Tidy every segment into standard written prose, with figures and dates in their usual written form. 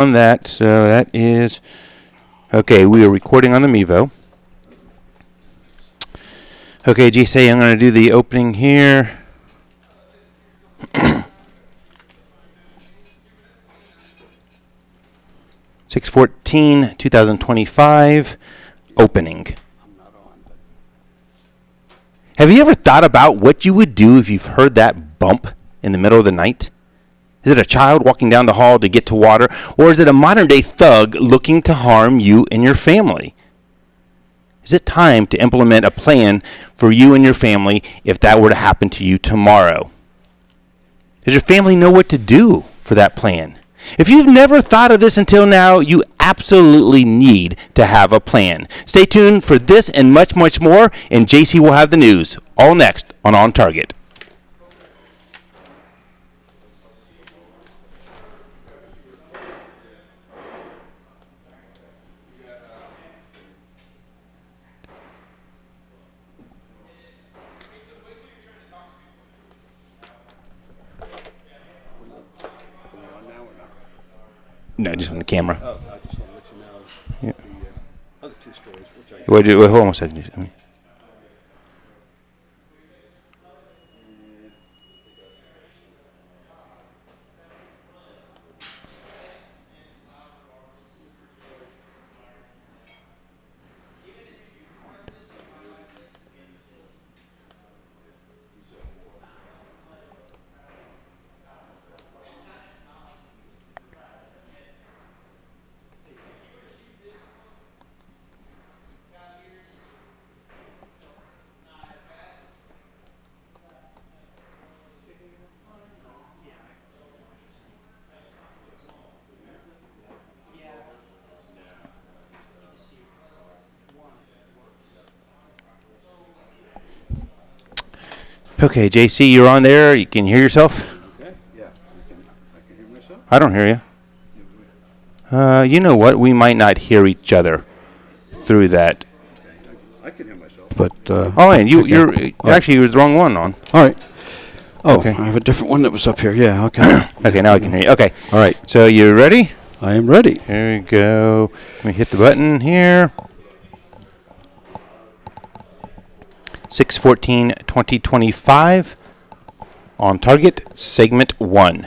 on that. So that is okay. We are recording on the Mevo. Okay, GC, I'm going to do the opening here. 6/14/2025 opening. Have you ever thought about what you would do if you've heard that bump in the middle of the night? Is it a child walking down the hall to get to water, or is it a modern-day thug looking to harm you and your family? Is it time to implement a plan for you and your family if that were to happen to you tomorrow? Does your family know what to do for that plan? If you've never thought of this until now, you absolutely need to have a plan. Stay tuned for this and much, much more, and JC will have the news. All next on OnTarget. No, just on the camera. Oh, I just want to let you know Yeah. the other two stories, which I Wait, hold on a second. Okay, JC, you're on there. You can hear yourself? Okay, yeah, I can hear myself. I don't hear you. You know what? We might not hear each other through that. I can hear myself. But Oh, and you're actually you was the wrong one on. all right. Oh, Okay. I have a different one that was up here. Yeah, okay. Okay, now I can hear you. Okay. All right, So you ready? I am ready. Here we go. Let me hit the button here. 6/14/2025 OnTarget segment 1.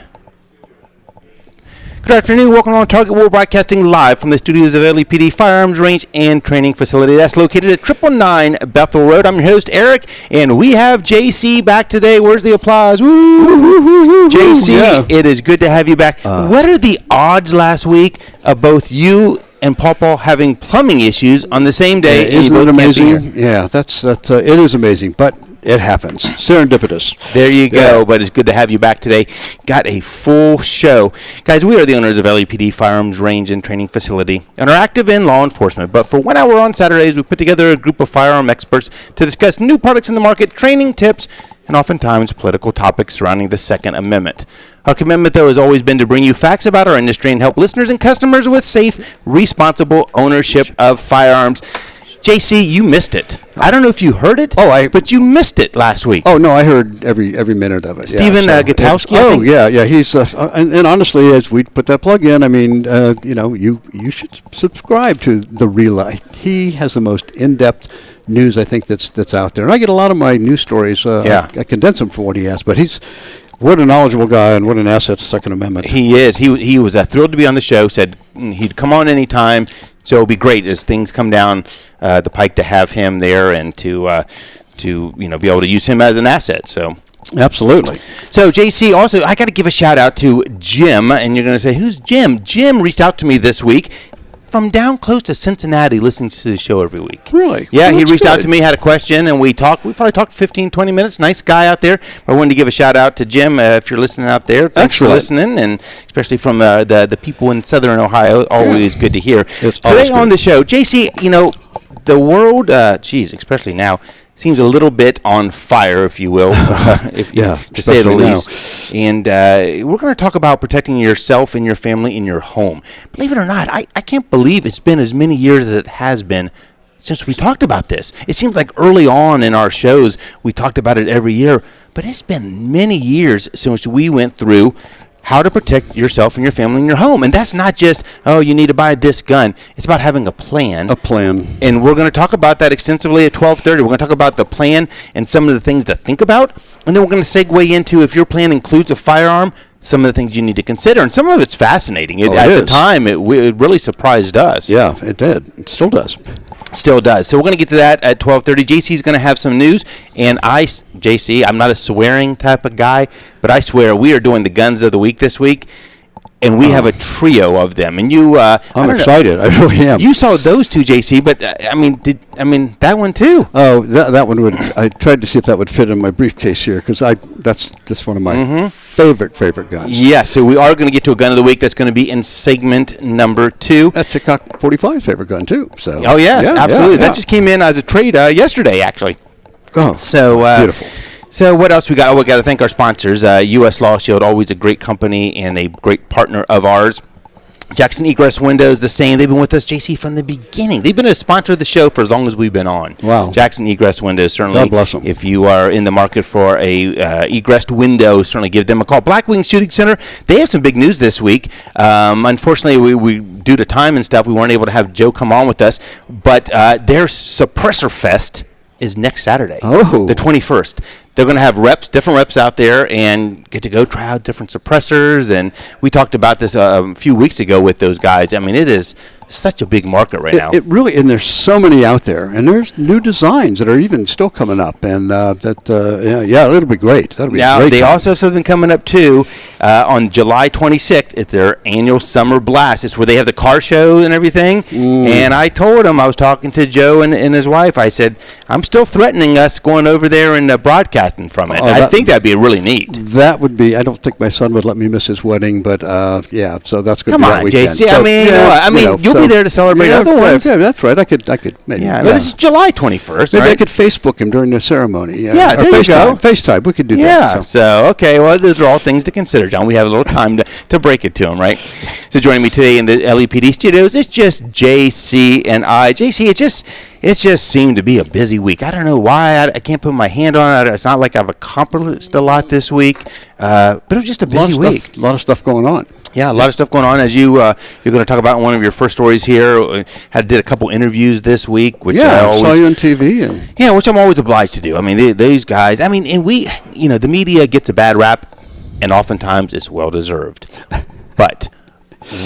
Good afternoon. Welcome to OnTarget. We're broadcasting live from the studios of LEPD Firearms Range and Training Facility. That's located at 999 Bethel Road. I'm your host, Eric, and we have JC back today. Where's the applause? Woo! JC, yeah. it is good to have you back. What are the odds last week of both you and Paul having plumbing issues on the same day? and you Isn't both it can't be here? amazing? Yeah, that's it is amazing, but it happens. Serendipitous. There you go, Yeah. but it's good to have you back today. Got a full show. Guys, we are the owners of LEPD Firearms Range and Training Facility and are active in law enforcement. But for 1 hour on Saturdays, we put together a group of firearm experts to discuss new products in the market, training tips, and oftentimes political topics surrounding the Second Amendment. Our commitment, though, has always been to bring you facts about our industry and help listeners and customers with safe, responsible ownership of firearms. JC, you missed it. I don't know if you heard it, but you missed it last week. Oh no, I heard every minute of it. Stephen Gutowski, I think? Yeah. He's and honestly, as we put that plug in, I mean, you should subscribe to the Relay. He has the most in-depth news I think that's out there, and I get a lot of my news stories. I condense them for what he has, but what a knowledgeable guy and what an asset to Second Amendment. He is. He was thrilled to be on the show. Said he'd come on anytime. So it'll be great as things come down the pike to have him there and to be able to use him as an asset. So Absolutely. So JC, also I got to give a shout out to Jim, and you're going to say, who's Jim? Jim reached out to me this week from down close to Cincinnati, listening to the show every week. Really? Yeah, Well, he that's reached out good. to me, had a question, and we probably talked 15, 20 minutes. Nice guy out there. I wanted to give a shout out to Jim if you're listening out there. Thanks for listening, and especially from the people in Southern Ohio. Always good to hear. It's Today always on good. the show, JC, the world, especially now, seems a little bit on fire, if you will, to say the especially now. least. And we're going to talk about protecting yourself and your family in your home. Believe it or not, I can't believe it's been as many years as it has been since we talked about this. It seems like early on in our shows we talked about it every year, but it's been many years since we went through how to protect yourself and your family and your home. And that's not just, oh, you need to buy this gun. It's about having a plan. A plan. And we're going to talk about that extensively at 12:30. We're going to talk about the plan and some of the things to think about. And then we're going to segue into, if your plan includes a firearm, some of the things you need to consider. And some of it's fascinating. At the time, it really surprised us. Yeah, it did. It still does. Still does. So we're going to get to that at 12:30. JC's going to have some news, and JC, I'm not a swearing type of guy, but I swear we are doing the guns of the week this week, and we have a trio of them. And you, I'm excited. I really am. You saw those two, JC, but that one too. Oh, that one would. I tried to see if that would fit in my briefcase here because that's one of my favorite guns. Yeah, so we are going to get to a gun of the week. That's going to be in segment number 2. That's a Cock 45's favorite gun too. So. Oh yes, absolutely. Yeah. That just came in as a trade yesterday, actually. Oh, so beautiful. So what else we got? Oh, we got to thank our sponsors. U.S. Law Shield, always a great company and a great partner of ours. Jackson Egress Windows, the same. They've been with us, JC, from the beginning. They've been a sponsor of the show for as long as we've been on. Wow. Jackson Egress Windows, certainly. God bless them. If you are in the market for a egressed window, certainly give them a call. Blackwing Shooting Center, they have some big news this week. Unfortunately, we due to time and stuff, we weren't able to have Joe come on with us. But their Suppressor Fest is next Saturday, the 21st. They're going to have different reps out there, and get to go try out different suppressors. And we talked about this a few weeks ago with those guys. I mean, it is such a big market right now. It really, and there's so many out there, and there's new designs that are even still coming up, and it'll be great. That'll be now, great. They also have something coming up too on July 26th. It's their annual Summer Blast. It's where they have the car show and everything. And I told him, I was talking to Joe and his wife. I said, I'm still threatening us going over there and broadcasting from it. I think that'd be really neat. That would be. I don't think my son would let me miss his wedding, but so that's going to be that weekend. JC. So, you'll be there to celebrate other ones. Yeah, that's right. I could maybe. Yeah, this is July 21st. Maybe right? I could Facebook him during the ceremony. Yeah, there you go. FaceTime. We could do that. Yeah. So okay. Well, those are all things to consider, John. We have a little time to break it to him, right? So joining me today in the LEPD studios, it's just JC and I. JC, it just seemed to be a busy week. I don't know why. I can't put my hand on it. It's not like I've accomplished a lot this week, but it was just a busy week. A lot of stuff going on. Yeah, a lot of stuff going on. As you're going to talk about in one of your first stories here. Did a couple interviews this week, which I saw you on TV. Yeah, which I'm always obliged to do. I mean, these guys. I mean, and we, the media gets a bad rap, and oftentimes it's well deserved. But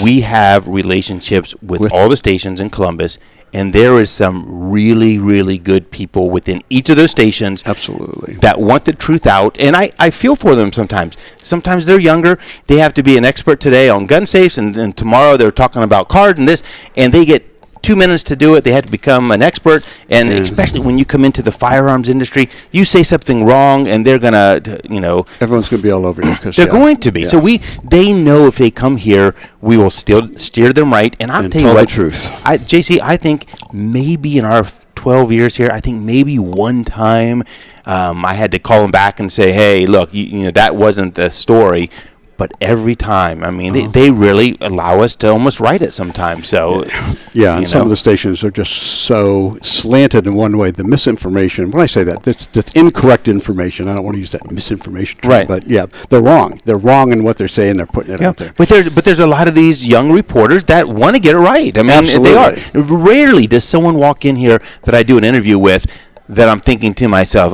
we have relationships with all the stations in Columbus. And there is some really, really good people within each of those stations. Absolutely. That want the truth out. And I feel for them sometimes. Sometimes they're younger. They have to be an expert today on gun safes. And tomorrow they're talking about cards and this. And they get 2 minutes to do it. They have to become an expert. And especially when you come into the firearms industry, you say something wrong and they're going to, everyone's going to be all over you. They're going to be. Yeah. So they know if they come here, we will still steer them right. And I'll tell you what, the truth. JC, I think maybe in our 12 years here, I think maybe one time I had to call them back and say, hey, look, that wasn't the story. But every time, I mean, they really allow us to almost write it sometimes. So, and some of the stations are just so slanted in one way. The misinformation, when I say that's incorrect information. I don't want to use that misinformation term, right. But they're wrong. They're wrong in what they're saying. They're putting it out there. But there's a lot of these young reporters that want to get it right. I mean, absolutely. They are. Rarely does someone walk in here that I do an interview with that I'm thinking to myself,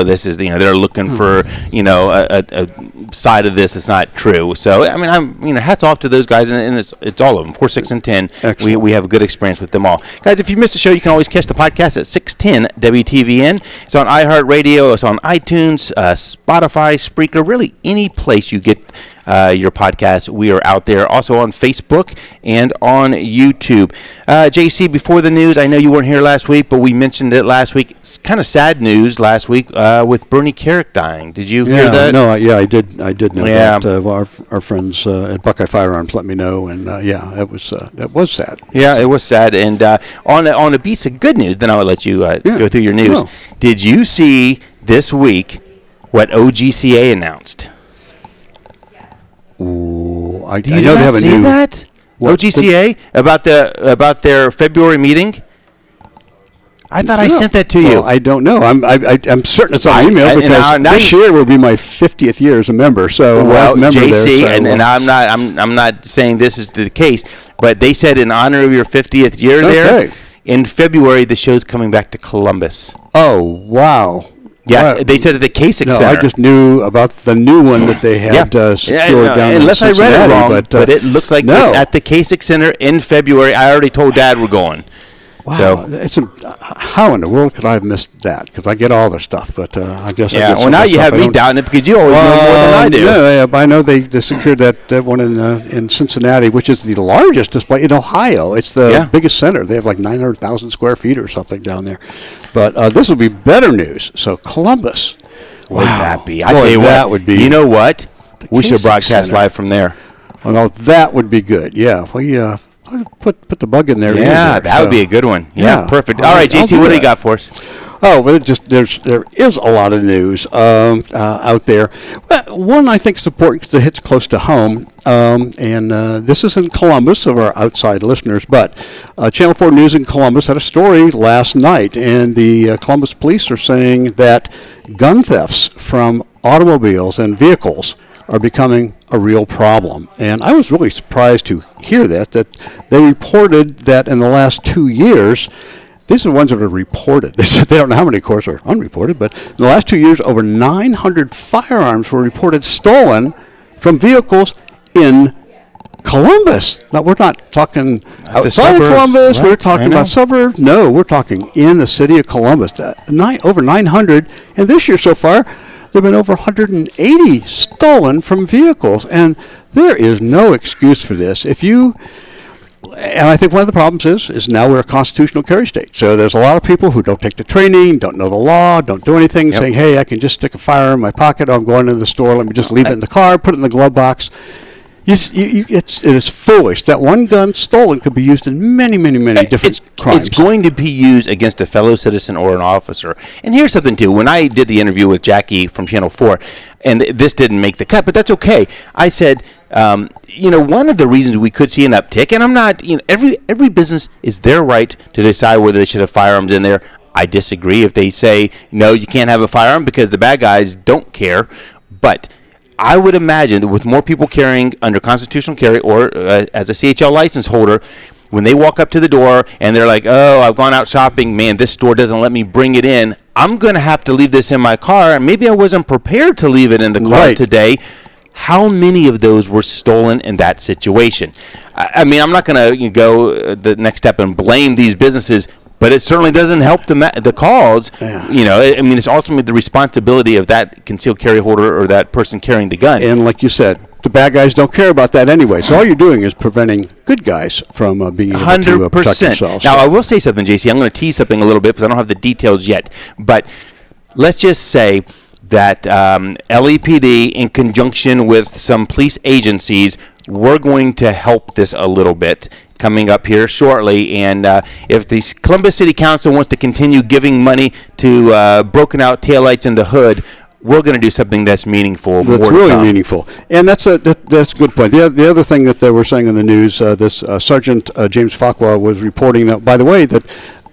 this is, they're looking for, a side of this that's not true. So, I mean, hats off to those guys, and it's all of them. 4, 6, and 10. Excellent. We have a good experience with them all. Guys, if you missed the show, you can always catch the podcast at 610 WTVN. It's on iHeartRadio. It's on iTunes, Spotify, Spreaker, really any place you get your podcast. We are out there, also on Facebook and on YouTube. JC, before the news, I know you weren't here last week, but we mentioned it last week. It's kind of sad news last week with Bernie Carrick dying. Did you hear that? No, I did know that. Our friends at Buckeye Firearms let me know, and that was sad. Yeah, it was sad. And on a piece of good news, then I'll let you go through your news. No. Did you see this week what OGCA announced? Ooh, I Do you know not they have a see new that? what? OGCA about their February meeting. I thought I sent that to you. Well, I don't know. I'm certain it's on email because this year will be my 50th year as a member. So JC, and I'm not saying this is the case, but they said in honor of your 50th year there, in February the show's coming back to Columbus. Oh wow! Yeah, they said at the Kasich Center. I just knew about the new one that they had secured down in unless Cincinnati, I read it wrong, but it looks like it's at the Kasich Center in February. I already told Dad we're going. Wow, so, how in the world could I have missed that? Because I get all their stuff, but I guess I get well, now you have me doubting it because you always know more than I do. Yeah, I know they secured that one in Cincinnati, which is the largest display in Ohio. It's the biggest center. They have like 900,000 square feet or something down there. But this will be better news. So Columbus. Wouldn't that be? I tell you that what, would be. You know what? We should broadcast live from there. Oh, no, that would be good. Yeah, put the bug in there. Yeah, that would be a good one. Yeah, perfect. All right, JC, what do you got for us? Oh, well, there is a lot of news out there. One I think is important because it hits close to home, and this is in Columbus of our outside listeners. But Channel 4 News in Columbus had a story last night, and the Columbus police are saying that gun thefts from automobiles and vehicles are becoming a real problem. And I was really surprised to hear that they reported that in the last 2 years, these are the ones that are reported. They said they don't know how many, of course, are unreported, but in the last 2 years, over 900 firearms were reported stolen from vehicles in Columbus. Now, we're not talking outside of Columbus. Right? We're talking about suburbs. No, we're talking in the city of Columbus. Over 900, and this year so far, there have been over 180 stolen from vehicles, and there is no excuse for this. And I think one of the problems is now we're a constitutional carry state. So there's a lot of people who don't take the training, don't know the law, don't do anything, saying, hey, I can just stick a firearm in my pocket, I'm going to the store, let me just leave it in the car, put it in the glove box. It is foolish. That one gun stolen could be used in many different crimes. It's going to be used against a fellow citizen or an officer. And here's something, too. When I did the interview with Jackie from Channel 4, and this didn't make the cut, but that's okay. I said, one of the reasons we could see an uptick, and I'm not, every business is their right to decide whether they should have firearms in there. I disagree if they say, no, you can't have a firearm because the bad guys don't care. But I would imagine that with more people carrying under constitutional carry or as a CHL license holder, when they walk up to the door and they're like, oh, I've gone out shopping, man, this store doesn't let me bring it in, I'm going to have to leave this in my car. Maybe I wasn't prepared to leave it in the car today. How many of those were stolen in that situation? I mean, I'm not going to go the next step and blame these businesses, but it certainly doesn't help the cause. Yeah. I mean, it's ultimately the responsibility of that concealed carry holder or that person carrying the gun. And like you said, the bad guys don't care about that anyway. So all you're doing is preventing good guys from being able 100%. To protect themselves. Now, I will say something, JC. I'm going to tease something a little bit because I don't have the details yet. But let's just say that LEPD, in conjunction with some police agencies, we're going to help this a little bit coming up here shortly. And if the Columbus City Council wants to continue giving money to broken out taillights in the hood, we're going to do something that's meaningful. That's really meaningful. And that's a good point. The other thing that they were saying in the news, this Sergeant James Fakwa was reporting that, by the way, that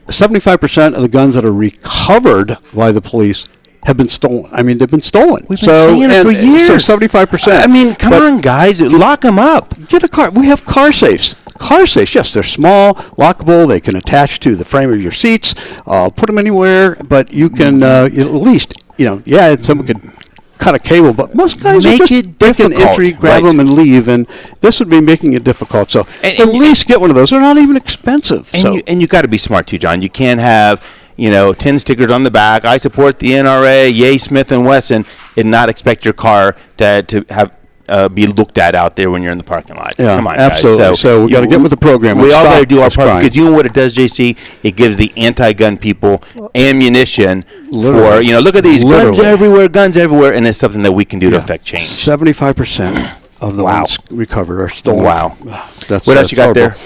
75% of the guns that are recovered by the police have been stolen. I mean, they've been stolen. We've been saying it for years. So 75%. I mean, come on, guys. Lock them up. Get a car. We have car safes. Car safes, yes, they're small, lockable. They can attach to the frame of your seats. Put them anywhere, but you can at least, someone could cut a cable, but most guys make just it break an difficult. entry, grab them, and leave. And this would be making it difficult. So at least get one of those. They're not even expensive. And you got to be smart too, John. You can't have 10 stickers on the back. I support the NRA, yay Smith & Wesson, and not expect your car to have be looked at out there when you're in the parking lot. Yeah, come on, absolutely. Guys. So we got to get with the program. We all got to do our part because you know what it does, JC? It gives the anti-gun people ammunition for look at these guns everywhere, and it's something that we can do to affect change. 75% of the ones recovered are stolen. Wow. What else you got there?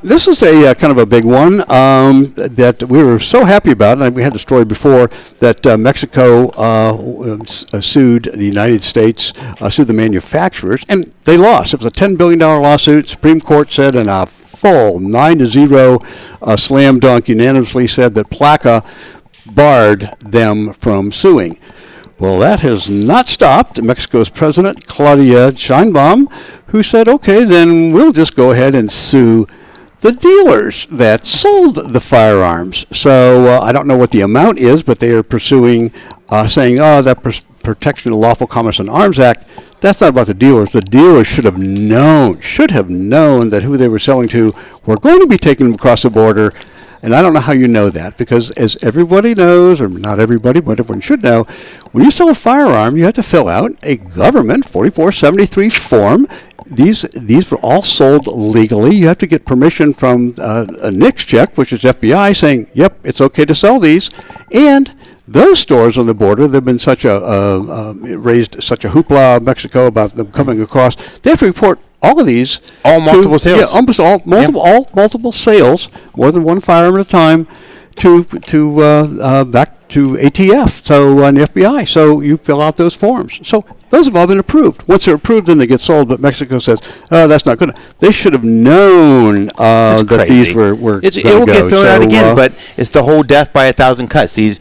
This is a kind of a big one that we were so happy about, and we had the story before, that Mexico sued the United States, sued the manufacturers, and they lost. It was a $10 billion lawsuit. Supreme Court said in a full 9-0 slam dunk unanimously said that Plaka barred them from suing. Well, that has not stopped Mexico's president, Claudia Sheinbaum, who said, okay, then we'll just go ahead and sue the dealers that sold the firearms. So I don't know what the amount is, but they are pursuing, saying, that Protection of Lawful Commerce and Arms Act, that's not about the dealers. The dealers should have known that who they were selling to were going to be taking them across the border. And I don't know how you know that, because as everybody knows, or not everybody, but everyone should know, when you sell a firearm, you have to fill out a government 4473 form. These were all sold legally. You have to get permission from a NICS check, which is FBI, saying, yep, it's okay to sell these. And those stores on the border, there have been such raised such a hoopla in Mexico about them coming across. They have to report all of these. All multiple sales. Yeah, almost all multiple sales, more than one firearm at a time, to back to ATF, so on the FBI. So you fill out those forms. So those have all been approved. Once they're approved, then they get sold. But Mexico says, "Oh, that's not good." They should have known that these were. It will get thrown out again, but it's the whole death by 1,000 cuts. These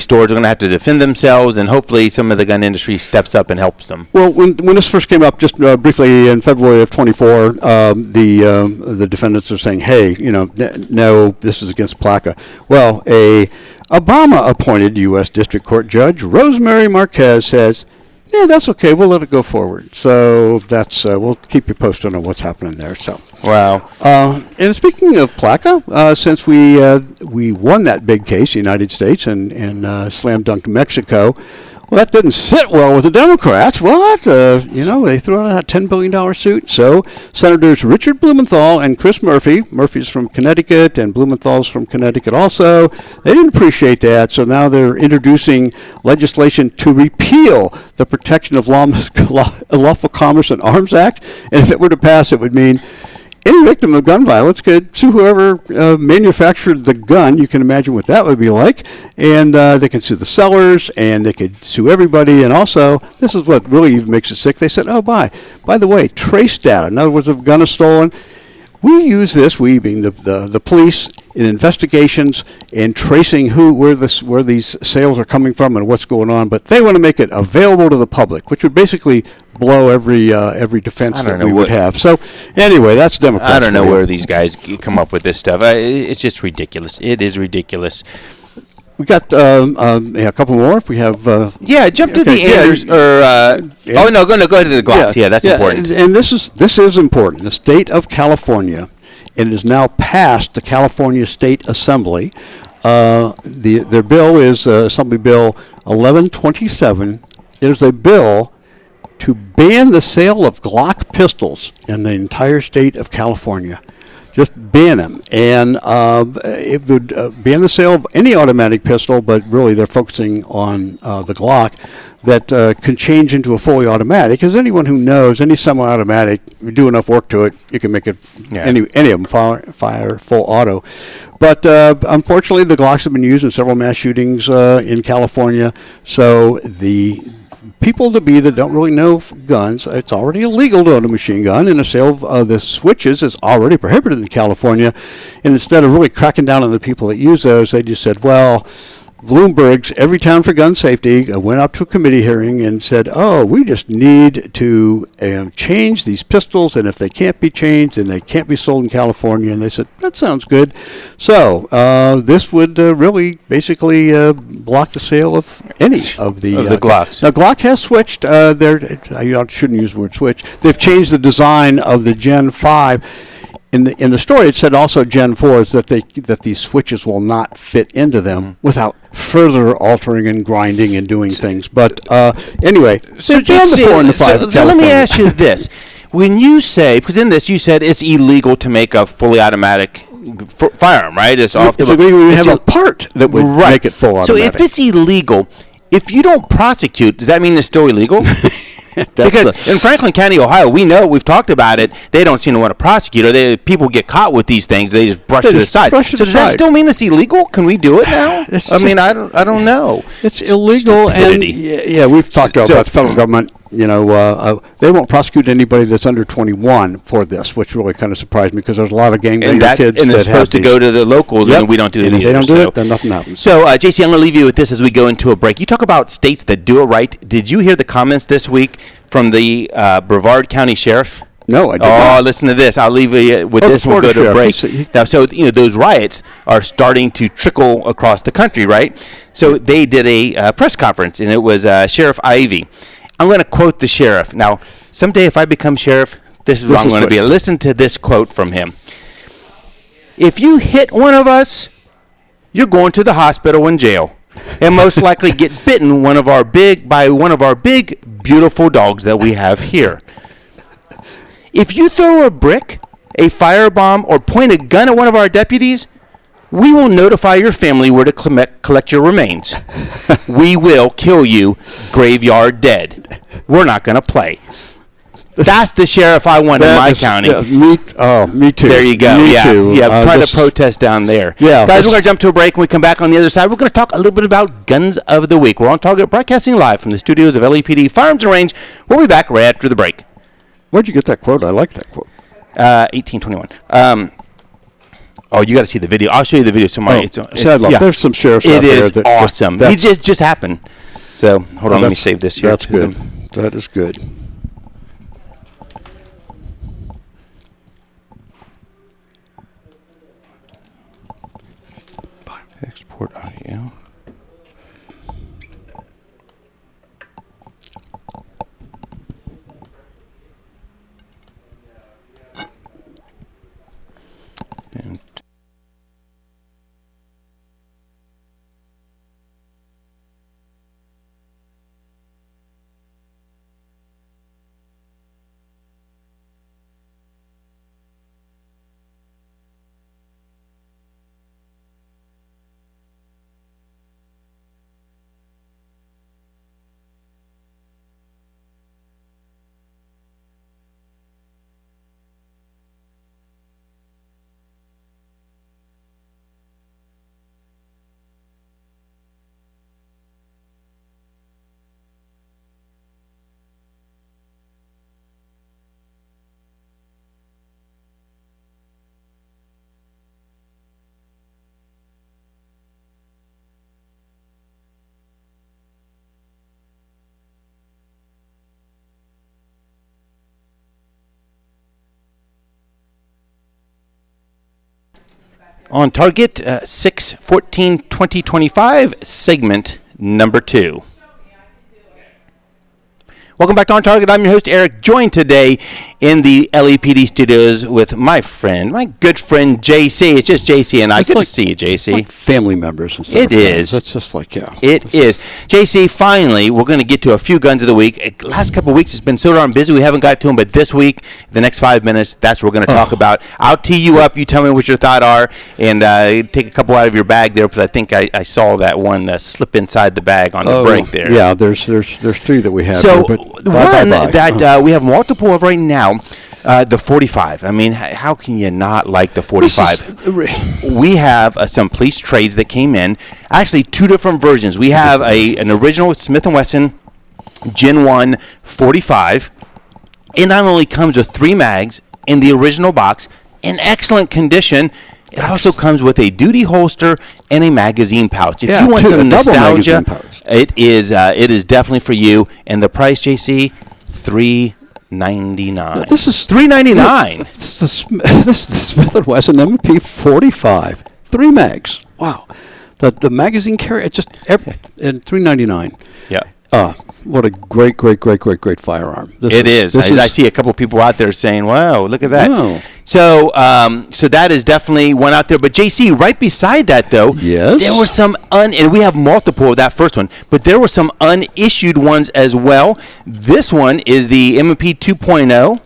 stores are going to have to defend themselves, and hopefully, some of the gun industry steps up and helps them. Well, when this first came up, just briefly in February of 24, the defendants are saying, "Hey, no, this is against Plaka." Well, a Obama-appointed U.S. District Court Judge Rosemary Marquez says, yeah, that's okay. We'll let it go forward. So that's we'll keep you posted on what's happening there. So wow. And speaking of Plaka, since we won that big case, United States, and slam dunked Mexico. Well, that didn't sit well with the Democrats. What? They threw out a $10 billion suit. So Senators Richard Blumenthal and Chris Murphy, Murphy's from Connecticut and Blumenthal's from Connecticut also, they didn't appreciate that. So now they're introducing legislation to repeal the Protection of Lawful Commerce and Arms Act. And if it were to pass, it would mean any victim of gun violence could sue whoever manufactured the gun. You can imagine what that would be like. And they can sue the sellers, and they could sue everybody. And also, this is what really even makes it sick. They said, oh, by the way, trace data. In other words, if a gun is stolen, we use this, we being the police, in investigations and tracing where these sales are coming from and what's going on. But they want to make it available to the public, which would basically blow every defense that we would have. So anyway, that's Democrats. I don't know where these guys come up with this stuff. It's just ridiculous. It is ridiculous. We got a couple more. If we have, jump to the Anders. Oh no, go ahead to the Glocks. Yeah, that's important. And this is important. The state of California, and it is now passed the California State Assembly. Their bill is Assembly Bill 1127. It is a bill to ban the sale of Glock pistols in the entire state of California. Just ban them. And it would ban the sale of any automatic pistol, but really they're focusing on the Glock that can change into a fully automatic. Because anyone who knows, any semi-automatic, you do enough work to it, you can make it, any of them fire full auto. But unfortunately, the Glocks have been used in several mass shootings in California. So the people that don't really know guns, it's already illegal to own a machine gun, and the sale of the switches is already prohibited in California. And instead of really cracking down on the people that use those, they just said, well, Bloomberg's Every Town for Gun Safety went up to a committee hearing and said, we just need to change these pistols, and if they can't be changed, then they can't be sold in California. And they said, that sounds good. So this would really basically block the sale of any of the Glocks. Now, Glock has switched. I shouldn't use the word switch. They've changed the design of the Gen 5. In the story, it said also Gen 4s that these switches will not fit into them without further altering and grinding and doing things. But anyway, so just the 4 and the 5. So let me ask you this: when you say, because in this you said it's illegal to make a fully automatic firearm, right? It's illegal to have a part that would make it full automatic. So if it's illegal, if you don't prosecute, does that mean it's still illegal? Because in Franklin County, Ohio, we've talked about it. They don't seem to want to prosecute, or people get caught with these things. They just brush it aside. So does that still mean it's illegal? Can we do it now? I don't know. It's illegal, and we've talked about the federal government they won't prosecute anybody that's under 21 for this, which really kind of surprised me because there's a lot of gang-banging kids and that it's supposed to go to the locals, and we don't do it and either. If they don't do it, then nothing happens. So, JC, I'm going to leave you with this as we go into a break. You talk about states that do it right. Did you hear the comments this week from the Brevard County Sheriff? No, I did not. Listen to this. I'll leave you with this. We'll go to a break. Now, so those riots are starting to trickle across the country, right? So they did a press conference, and it was Sheriff Ivey. I'm going to quote the sheriff. Now, someday if I become sheriff, this is what I'm going to be. Listen to this quote from him. If you hit one of us, you're going to the hospital and jail, and most likely get bitten by one of our big, beautiful dogs that we have here. If you throw a brick, a firebomb, or point a gun at one of our deputies, we will notify your family where to collect your remains. We will kill you graveyard dead. We're not going to play. That's the sheriff I want in my county. Me too. There you go. Me too. Yeah, I'm trying to protest down there. Yeah, guys, we're going to jump to a break. When we come back on the other side, we're going to talk a little bit about Guns of the Week. We're on Target, broadcasting live from the studios of LAPD Firearms and Range. We'll be back right after the break. Where'd you get that quote? I like that quote. 1821. You got to see the video. I'll show you the video tomorrow. There's some sheriffs out there. It is awesome. He just happened. So, hold on. Let me save this here. That's good. That is good. Export audio. And on Target, 6/14/2025, segment number 2. Welcome back to On Target. I'm your host, Eric, joined today in the LAPD studios with my good friend, JC. It's just JC and I. Good to see you, JC. Like family members and stuff. It is. It's just like, It is. JC, finally, we're going to get to a few guns of the week. Last couple of weeks, it's been so darn busy, we haven't got to them, but this week, the next 5 minutes, that's what we're going to talk about. I'll tee you up. You tell me what your thoughts are, and take a couple out of your bag there, because I think I saw that one slip inside the bag on the break there. Yeah, there's 3 that we have. So, there, that we have multiple of right now, the 45. I mean, how can you not like the 45? We have some police trades that came in. Actually, 2 different versions. We have an original Smith & Wesson Gen 1 45. It not only comes with 3 mags in the original box, in excellent condition, it also comes with a duty holster and a magazine pouch. If you want some nostalgia, it is definitely for you. And the price, JC, $399. This is $399. This is the Smith & Wesson MP 45, 3 mags. Wow, the magazine carry and $399. Yeah. What a great firearm. It is. I see a couple people out there saying, wow, look at that. Wow. So that is definitely one out there. But, JC, right beside that, though, there were some and we have multiple of that first one, but there were some unissued ones as well. This one is the M&P 2.0,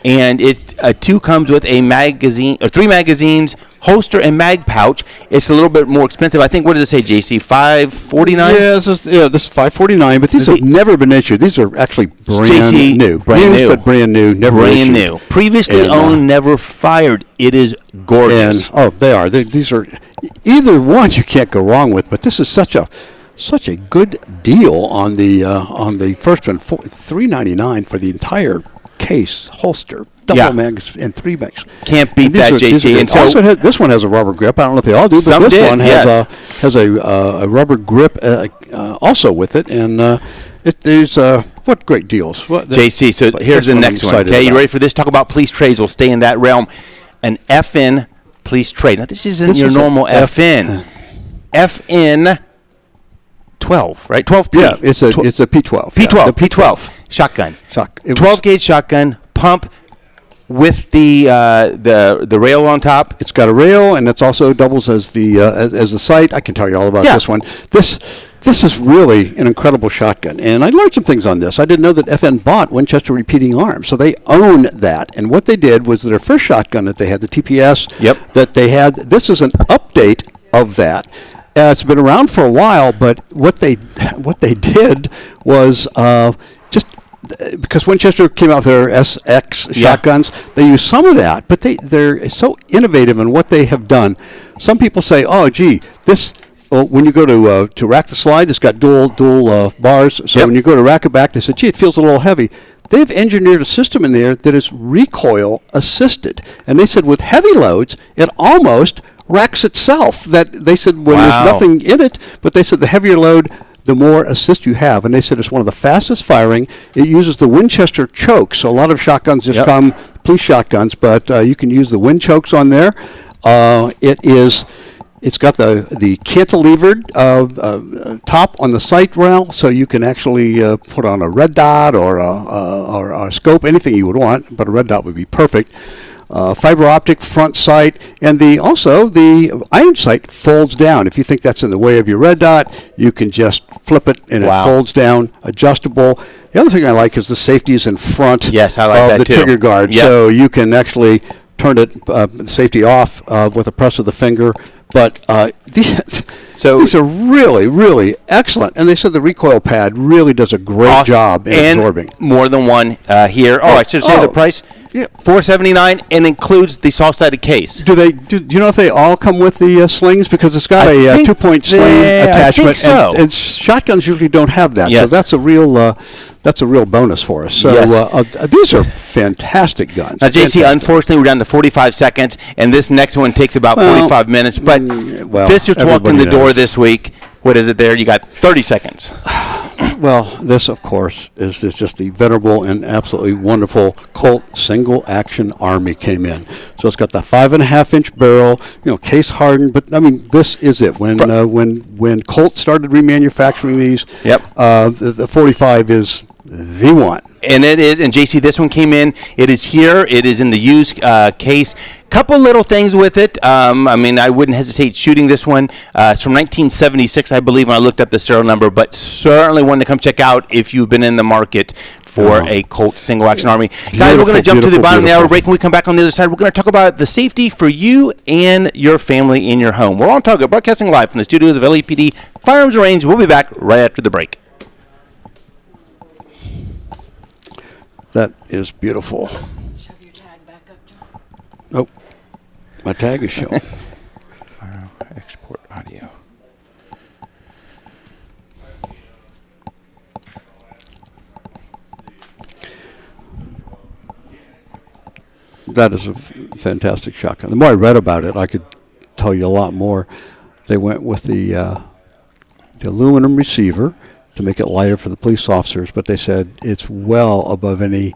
and it 2 comes with a magazine, or 3 magazines, holster, and mag pouch. It's a little bit more expensive. I think, what does it say, JC? $549? Yeah, this is $549, but these have never been issued. These are actually brand new. Brand new. Never issued. New. Previously owned, never fired. It is gorgeous. They are. These are, either one you can't go wrong with, but this is such a such a good deal on the first one, $3.99 for the entire case holster. Double mags and 3 mags. Can't beat that, JC. And so also this one has a rubber grip. I don't know if they all do, but this one has a rubber grip also with it, and there's what great deals. JC, so here's the next one. Okay, you ready for this? Talk about police trades. We'll stay in that realm. An FN police trade. Now, this isn't your normal FN. FN 12, right? 12P. Yeah, it's a P12. P12. The P12 shotgun. 12 gauge shotgun pump with the rail on top. It's got a rail, and it's also doubles as the sight. I can tell you all about this one. This is really an incredible shotgun, and I learned some things on this. I didn't know that FN bought Winchester Repeating Arms, so they own that. And what they did was their first shotgun that they had, the TPS, that they had. This is an update of that. It's been around for a while, but what they did was just because Winchester came out with their SX shotguns, they use some of that, but they're so innovative in what they have done. Some people say, "Oh, gee, this." Well, when you go to rack the slide, it's got dual bars. So when you go to rack it back, they said, "Gee, it feels a little heavy." They've engineered a system in there that is recoil assisted, and they said with heavy loads, it almost racks itself. That they said when there's nothing in it, but they said the heavier load, the more assist you have. And they said it's one of the fastest firing. It uses the Winchester choke. So a lot of shotguns just come police shotguns, but you can use the Win chokes on there. It's got the cantilevered top on the sight rail, so you can actually put on a red dot or a scope, anything you would want, but a red dot would be perfect. Fiber optic front sight, and also the iron sight folds down. If you think that's in the way of your red dot, you can just flip it and it folds down, adjustable. The other thing I like is the safety is in front of the trigger guard, so you can actually turn it safety off with a press of the finger. But these are really, really excellent. And they said the recoil pad really does a great job in absorbing. More than one here. I should say the price. Yeah, $479 and includes the soft-sided case. Do you know if they all come with the slings? Because it's got a 2-point sling attachment. I think so. And shotguns usually don't have that. Yes. So that's a real bonus for us. So these are fantastic guns. Now, JC, unfortunately, we're down to 45 seconds, and this next one takes about 45 minutes. But this just walked in the door this week. What is it there? You got 30 seconds. Well, this, of course, is just the venerable and absolutely wonderful Colt single-action Army came in. So it's got the 5.5-inch barrel, case hardened. But I mean, this is it. When Colt started remanufacturing these, the 45 is the one. And it is, and JC, this one came in. It is here. It is in the used case. Couple little things with it. I wouldn't hesitate shooting this one. It's from 1976, I believe, when I looked up the serial number. But certainly one to come check out if you've been in the market for a Colt single-action Army. Guys, we're going to jump to the bottom of the hour break. When we come back on the other side, we're going to talk about the safety for you and your family in your home. We're on Target, broadcasting live from the studios of LAPD Firearms Range. We'll be back right after the break. That is beautiful. Shove your tag back up, John. Oh, my tag is showing. Fire export audio. That is a fantastic shotgun. The more I read about it, I could tell you a lot more. They went with the aluminum receiver to make it lighter for the police officers, but they said it's well above any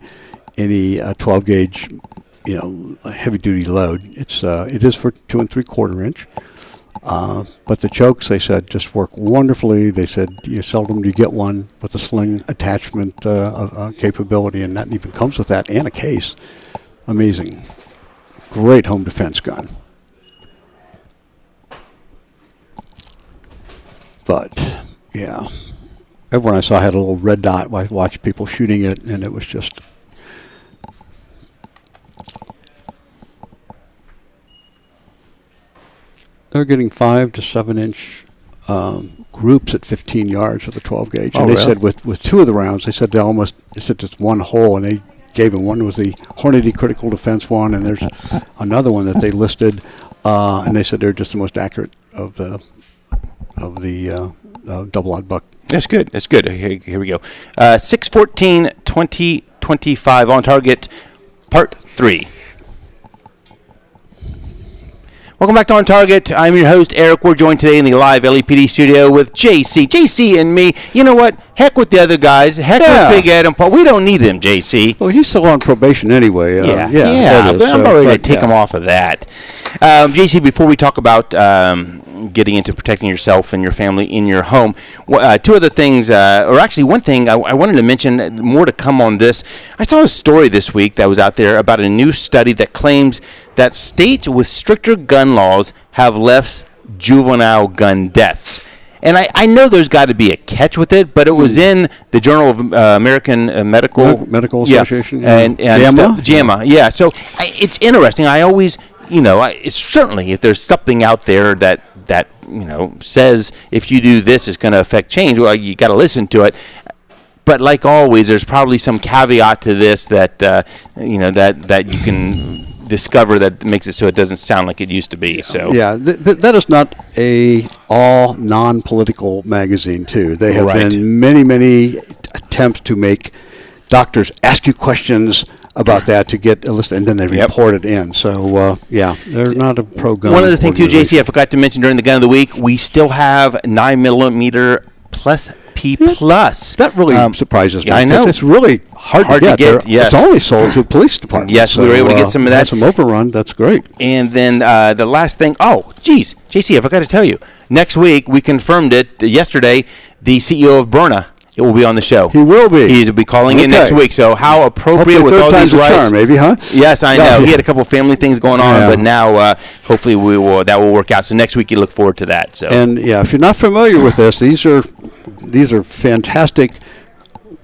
12 gauge, heavy duty load. It is for 2 3/4 inch, but the chokes, they said, just work wonderfully. They said seldom do you get one with a sling attachment capability, and that even comes with that and a case. Amazing, great home defense gun. But yeah. Everyone I saw had a little red dot. I watched people shooting it, and it was just... They're getting 5 to 7 inch groups at 15 yards with a 12 gauge. And they said with 2 of the rounds, they said just one hole, and they gave him one was the Hornady Critical Defense one, and there's another one that they listed, and they said they're just the most accurate of the double odd buck. That's good. That's good. Here we go. 6/14/2025 on target, part 3. Welcome back to On Target. I'm your host, Eric. We're joined today in the live LEPD studio with JC. JC and me. You know what? Heck with the other guys. Heck with Big Ed and Paul. We don't need them, JC. Well, he's still on probation anyway. Yeah, that is, but I'm about ready to take yeah. him off of that. JC, before we talk about getting into protecting yourself and your family in your home, 2 other things, or actually one thing I wanted to mention, more to come on this. I saw a story this week that was out there about a new study that claims that states with stricter gun laws have less juvenile gun deaths. And I know there's got to be a catch with it, but it was in the Journal of American Medical Association. And JAMA? JAMA, yeah. So it's interesting. I always, it's certainly if there's something out there that says if you do this, it's going to affect change. Well, you got to listen to it. But like always, there's probably some caveat to this that that you can discover that makes it so it doesn't sound like it used to be. So that is not a all non-political magazine too. They have been many attempts to make doctors ask you questions about that to get a list, and then they report it in. So they're not a pro-gun. One other thing too, JC, I forgot to mention during the Gun of the Week, we still have 9mm plus P plus. That really surprises me. I know. It's really hard to get. Yes. It's only sold to police departments. Yes, we were able to get some of that. Some overrun. That's great. And then the last thing. Oh, geez, JC, I forgot to tell you. Next week, we confirmed it yesterday. The CEO of Byrna will be on the show. He will be. He will be calling in next week. So how appropriate with all these rights. Charm, maybe, huh? Yes, I know. He had a couple of family things going on, but now hopefully that will work out. So next week you look forward to that. So if you're not familiar with this, these are fantastic.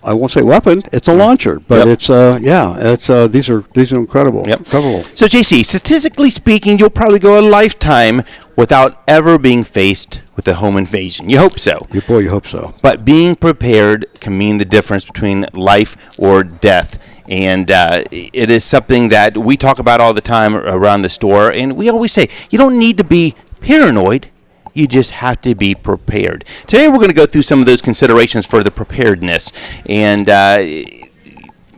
I won't say weapon. It's a launcher, but these are incredible. Incredible. So JC, statistically speaking, you'll probably go a lifetime without ever being faced with a home invasion. You hope so. You hope so. But being prepared can mean the difference between life or death. And it is something that we talk about all the time around the store. And we always say, you don't need to be paranoid. You just have to be prepared. Today we're going to go through some of those considerations for the preparedness. And,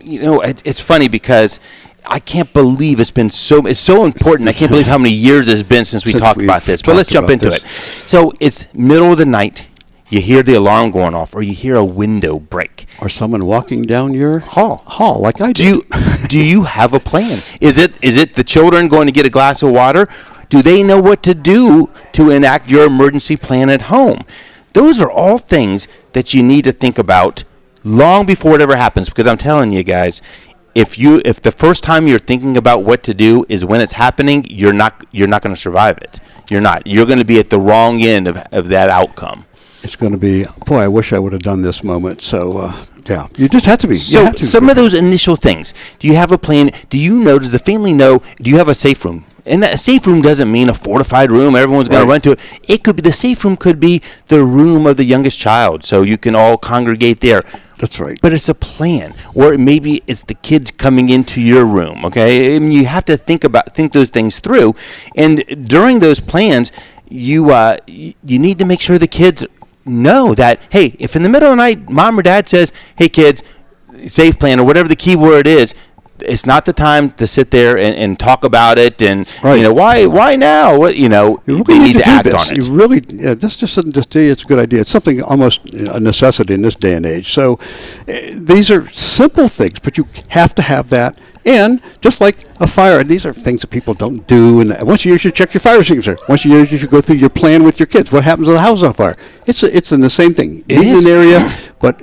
it's funny because I can't believe it's so important. I can't believe how many years it's been since we talked about this. But let's jump into it. So it's middle of the night. You hear the alarm going off, or you hear a window break, or someone walking down your hall like I do. Do you have a plan? Is it the children going to get a glass of water? Do they know what to do to enact your emergency plan at home? Those are all things that you need to think about long before it ever happens. Because I'm telling you guys, if the first time you're thinking about what to do is when it's happening, you're not going to survive it. You're not. You're going to be at the wrong end of that outcome. It's going to be, boy, I wish I would have done this moment. So, you just have to be. So some of those initial things. Do you have a plan? Do you know? Does the family know? Do you have a safe room? And that safe room doesn't mean a fortified room. Everyone's going to run to it. It could be the safe room could be the room of the youngest child, so you can all congregate there. That's right. But it's a plan, or maybe it's the kids coming into your room. Okay, you have to think those things through, and during those plans, you need to make sure the kids know that, hey, if in the middle of the night mom or dad says, hey kids, safe plan, or whatever the key word is, it's not the time to sit there and talk about it and why now? What you really need to act this. on it. You really this just doesn't just do you. It's a good idea. It's something almost a necessity in this day and age. So these are simple things, but you have to have that. And just like a fire, these are things that people don't do. And once a year, you should check your fire extinguisher. Once a year, you should go through your plan with your kids. What happens if the house is on fire? It's in the same thing. It is an area,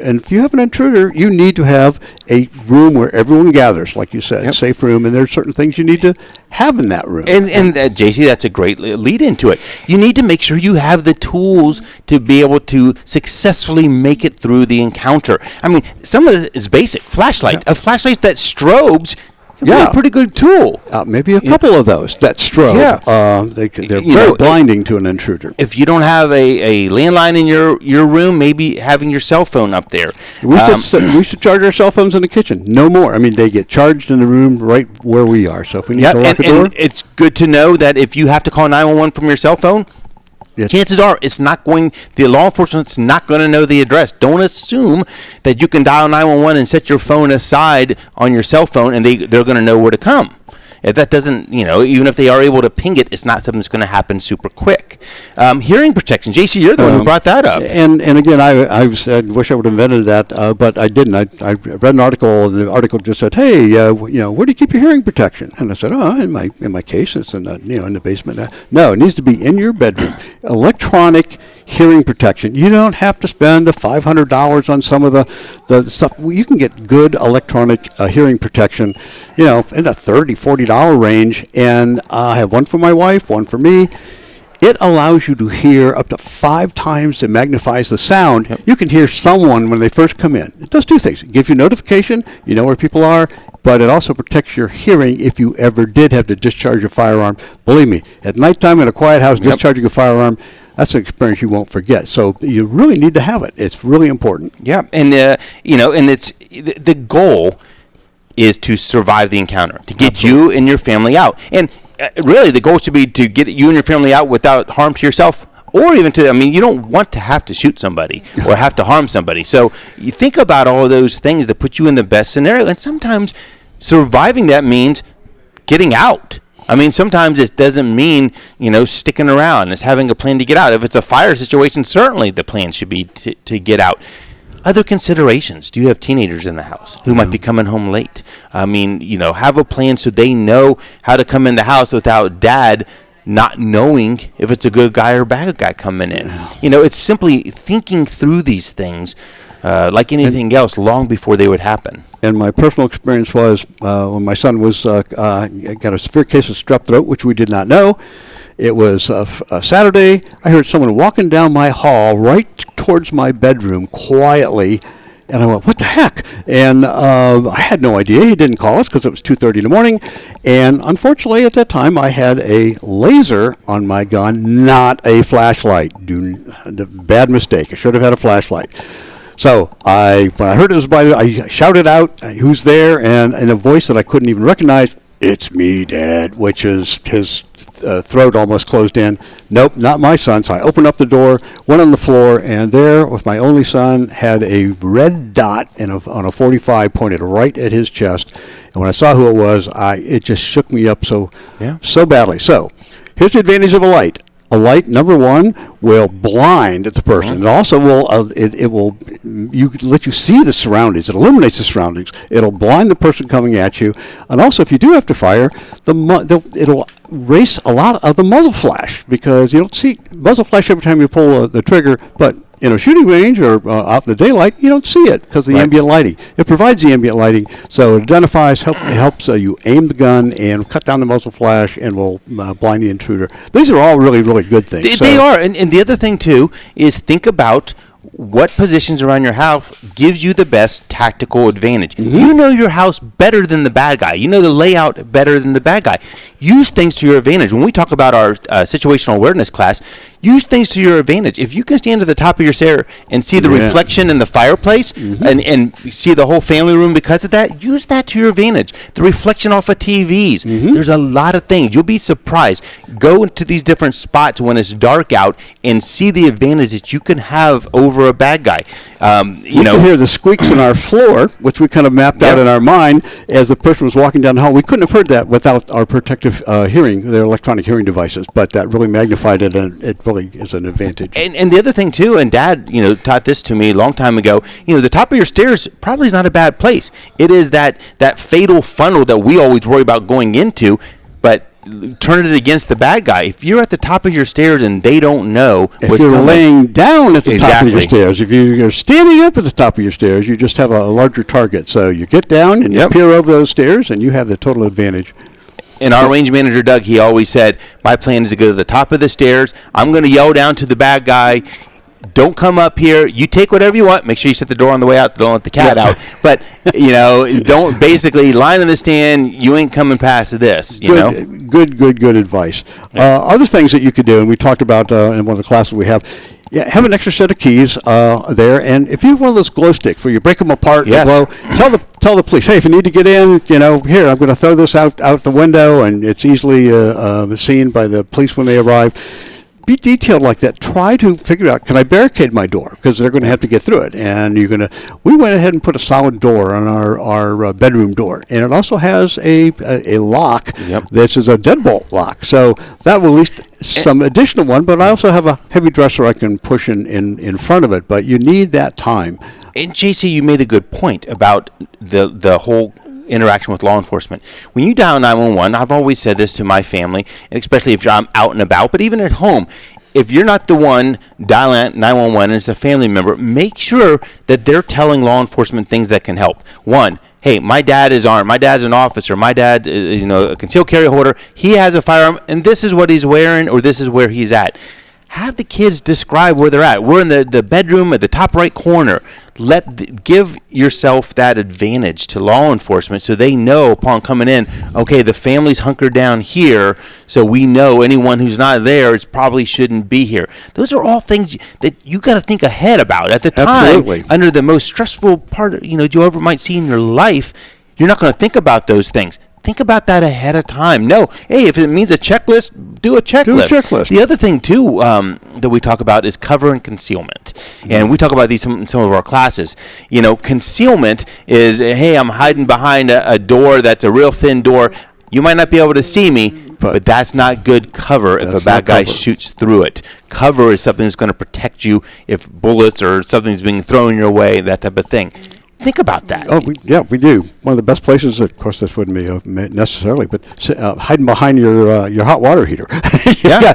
and if you have an intruder, you need to have a room where everyone gathers, like you said, safe room. And there are certain things you need to have in that room. And JC, that's a great lead into it. You need to make sure you have the tools to be able to successfully make it through the encounter. I mean, some of it is basic. Flashlight, a flashlight that strobes. A pretty good tool. Maybe a couple of those that strobe. They're very blinding to an intruder. If you don't have a landline in your room, maybe having your cell phone up there. We should charge our cell phones in the kitchen. No more. I mean, they get charged in the room right where we are. So if we need to lock a door. And it's good to know that if you have to call 911 from your cell phone, chances are the law enforcement's not going to know the address. Don't assume that you can dial 911 and set your phone aside on your cell phone and they're going to know where to come. If that doesn't, even if they are able to ping it, it's not something that's going to happen super quick. Hearing protection. JC, you're the one who brought that up. And again, I wish I would have invented that, but I didn't. I read an article, and the article just said, "Hey, where do you keep your hearing protection?" And I said, "Oh, in my case, it's in the in the basement." No, it needs to be in your bedroom. Electronic hearing protection. You don't have to spend the $500 on some of the stuff. You can get good electronic hearing protection, in the $30-$40 range. And I have one for my wife, one for me. It allows you to hear up to 5 times. It magnifies the sound. Yep. You can hear someone when they first come in. It does 2 things. It gives you notification. You know where people are. But it also protects your hearing if you ever did have to discharge a firearm. Believe me, at nighttime in a quiet house, discharging a firearm, that's an experience you won't forget. So you really need to have it. It's really important. Yeah, and and it's the goal is to survive the encounter, to get you and your family out. And really, the goal should be to get you and your family out without harm to yourself, or even you don't want to have to shoot somebody or have to harm somebody. So you think about all of those things that put you in the best scenario, and sometimes surviving that means getting out. Sometimes it doesn't mean, sticking around. It's having a plan to get out. If it's a fire situation, certainly the plan should be to get out. Other considerations. Do you have teenagers in the house who might be coming home late? Have a plan so they know how to come in the house without dad not knowing if it's a good guy or bad guy coming in. It's simply thinking through these things like anything else long before they would happen. And my personal experience was when my son was got a severe case of strep throat, which we did not know. It was a Saturday. I heard someone walking down my hall right towards my bedroom quietly, and I went, "What the heck?" And I had no idea. He didn't call us because it was 2:30 in the morning. And unfortunately, at that time, I had a laser on my gun, not a flashlight. Bad mistake. I should have had a flashlight. So when I heard it was I shouted out, "Who's there?" And in a voice that I couldn't even recognize, "It's me, Dad," which is his throat almost closed in. Nope, not my son. So I opened up the door, went on the floor, and there, with my only son, had a red dot on a 45 pointed right at his chest. And when I saw who it was, it just shook me up so badly. So here's the advantage of a light. A light, number one, will blind the person. It also will let you see the surroundings. It illuminates the surroundings. It'll blind the person coming at you. And also, if you do have to fire, it'll erase a lot of the muzzle flash, because you don't see muzzle flash every time you pull the trigger, but in a shooting range or out in the daylight, you don't see it because of the ambient lighting. It provides the ambient lighting, so it identifies, helps you aim the gun and cut down the muzzle flash, and will blind the intruder. These are all really, really good things. They are, and the other thing too is think about what positions around your house gives you the best tactical advantage. Mm-hmm. You know your house better than the bad guy. You know the layout better than the bad guy. Use things to your advantage. When we talk about our situational awareness class, use things to your advantage. If you can stand at the top of your stair and see the reflection in the fireplace, and see the whole family room because of that, use that to your advantage. The reflection off of TVs. Mm-hmm. There's a lot of things. You'll be surprised. Go into these different spots when it's dark out and see the advantage that you can have over a bad guy. You can hear the squeaks in our floor, which we kind of mapped out in our mind as the person was walking down the hall. We couldn't have heard that without our protective hearing, their electronic hearing devices, but that really magnified it, and it really is an advantage. And the other thing too, and Dad, taught this to me a long time ago. The top of your stairs probably is not a bad place. It is that fatal funnel that we always worry about going into, but turn it against the bad guy. If you're at the top of your stairs and they don't know, if you're laying down at the top of your stairs, if you're standing up at the top of your stairs, you just have a larger target. So you get down and you peer over those stairs, and you have the total advantage. And our range manager, Doug, he always said, my plan is to go to the top of the stairs. I'm going to yell down to the bad guy, don't come up here. You take whatever you want. Make sure you shut the door on the way out. Don't let the cat out. But, don't basically line in the stand. You ain't coming past this, Good advice. Other things that you could do, and we talked about in one of the classes we have, have an extra set of keys there. And if you have one of those glow sticks where you break them apart and glow, tell the police, hey, if you need to get in, here, I'm going to throw this out the window, and it's easily seen by the police when they arrive. be detailed like that. Try to figure out, can I barricade my door? Because they're going to have to get through it. And we went ahead and put a solid door on our bedroom door. And it also has a lock. Yep. This is a deadbolt lock. So that will at least some additional one, but I also have a heavy dresser I can push in front of it. But you need that time. And JC, you made a good point about the whole interaction with law enforcement. When you dial 911, I've always said this to my family, and especially if I'm out and about, but even at home, if you're not the one dialing 911 and it's a family member, make sure that they're telling law enforcement things that can help. One, hey, my dad is armed. My dad's an officer. My dad is, a concealed carry holder. He has a firearm, and this is what he's wearing, or this is where he's at. Have the kids describe where they're at. We're in the bedroom at the top right corner. Give yourself that advantage to law enforcement so they know upon coming in, okay, the family's hunkered down here, so we know anyone who's not there is probably shouldn't be here. Those are all things that you got to think ahead about at the time. Absolutely. Under the most stressful part, you ever might see in your life, you're not going to think about those things. Think about that ahead of time. No, hey, if it means a checklist, do a checklist. Do a checklist. The other thing, too, that we talk about is cover and concealment. And we talk about these in some of our classes. Concealment is, hey, I'm hiding behind a door that's a real thin door. You might not be able to see me, but that's not good cover if a bad guy shoots through it. Cover is something that's going to protect you if bullets or something's being thrown your way, that type of thing. Think about that. Oh, we do. One of the best places, of course, this wouldn't be necessarily, but hiding behind your hot water heater. Yeah,